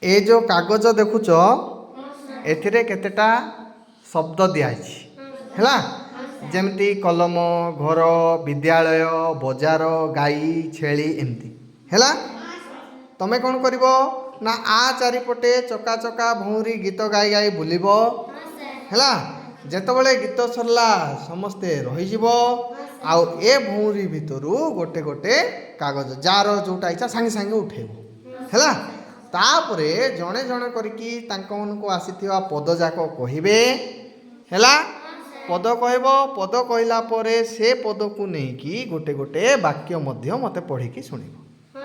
ए जो कागज देखुच एथिरे केतेटा शब्द दियाछि हैला जेमती कलम घर विद्यालय बजार गाई छेली एमती हैला तमे कौन करिवो ना आ चारिपटे चका चका भौरी गीत गाई गाई बुलिबो हैला जेतबेले गीत सरला समस्ते रही जीवो आउ ए भौरी भितरु गोटे गोटे कागज जार जोटा इच्छा सांगे सांगे उठेबो हैला तापरे जणे जणे करिकी तांको मनको आसीथिबा पद जाक कहिबे हैला पद कहब पद कहला परे से पद को नेकी गोटे गोटे वाक्य मध्य मते पढ़िकी सुनिबो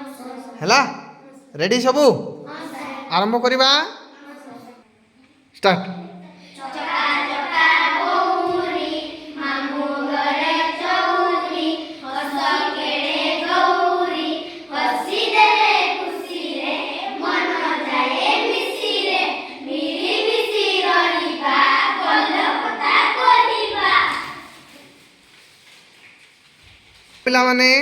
हैला रेडी सबू आरंभ करिबा स्टार्ट पिला माने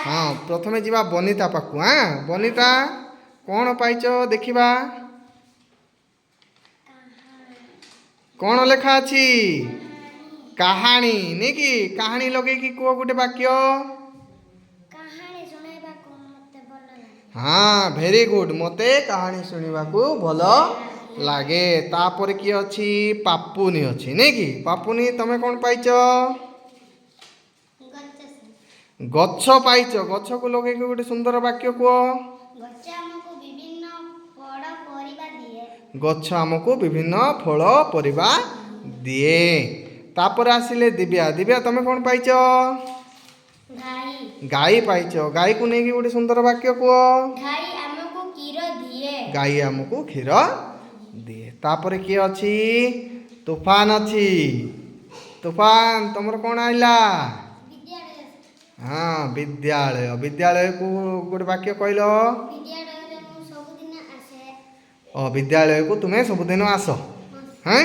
हाँ प्रथमे जीवा बनिता पाखु हाँ बनिता कौन पाइच देखिबा कौन लेखा अछि कहानी नहीं कि कहानी लगे कि को गोटे वाक्य हाँ वेरी गुड मते कहानी सुनिबा को भलो लागे तापर की अछि पापुनी अछि नहीं कि पापुनी तमे कौन पाइच गच्छ पाइच गच्छ को लगे गोटे सुंदर वाक्य को गच्छ आमको विभिन्न फल परिबा दिए तापर आसिले दिव्या दिव्या तमे कौन पाइच गाई पाइच गाई को नहीं गोटे सुंदर वाक्य को गाई आमको क्षीर दिए तापर किए अछि तूफान अछि तूफान तुमर कौन आइला हाँ विद्यालय विद्यालय को गोटे वाक्य कहलो विद्यालय को तुम्हें सबुदिन आस हैं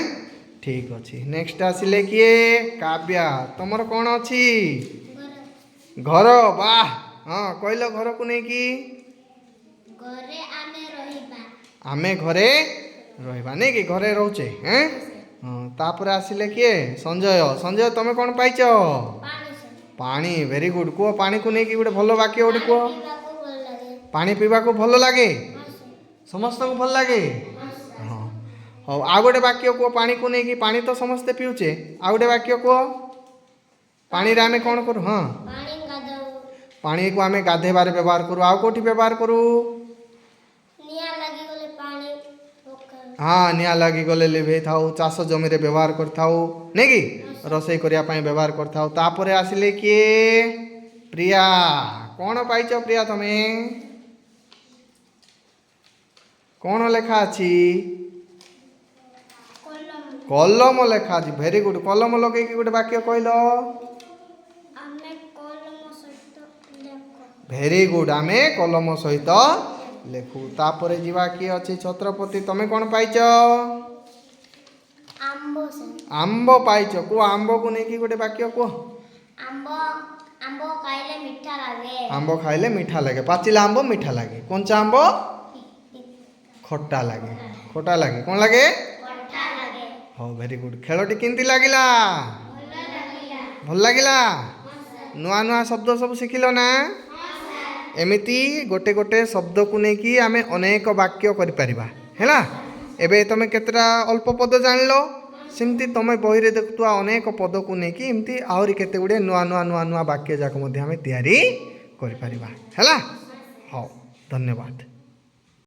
ठीक अच्छी नेक्स्ट आसिले किए काव्या तुमर कौन अच्छी घर वाह हाँ कहलो घर को नहीं कि आमे घरे रहिबा नहीं कि घरे रोचे हैं हाँ तापर आसिले किए संजय संजय तुम कौन पाइच पानी वेरी गुड कुह पानी को नहीं गोटे भल वाक्य गोटे कुह पानी पीवा को भल लगे समस्त को भल लगे हाँ हाँ आ गोटे वाक्य कुह पानी को नहीं पानी तो समस्ते पीऊचे आ गोटे वाक्य कुह पानी रे आमे कौन करूँ हाँ पानी को आमे गाधेबार व्यवहार करूँ आउ कोठी व्यवहार करूँ हाँ निया लगी गले लिभे थाउ चाष जमी रे व्यवहार कर थाउ नहीं कि रोसई करिया पई व्यवहार कर थाउ तापरे आसिले किए प्रिया कौन पाइच प्रिया तमे कौन लेखा अछि कलम लेखा अछि वेरी गुड कलम लगे कि गोटे वाक्य कहलो वेरी गुड आमे कलम सहित लेखु तापरे जीवा किए अछि छत्रपति तमे कौन पाइच आंब पाइच को आंब को नहीं कि गोटे वाक्य को आंब खाइले मीठा लगे पाचिला आंब मीठा लगे कंचा आंब खट्टा लगे कौन लगे हाँ वेरी गुड खेलटी किंती लागिला भल लागिला नुआ नुआ शब्द सब शिखिल ना एमिति गोटे गोटे शब्द को लेकिन आमे अनेक वाक्य करिपरिबा हैला एबे तमे केतरा अल्प पद जानलो सेमती तमे बही रे देखुआ अनेक पद को लेकिन एमती आहुरी केते गुडे नुआ नुआ नुआ नुआ वाक्य जाक मध्ये आमे तैयारी करिपरिबा हैला हाँ धन्यवाद।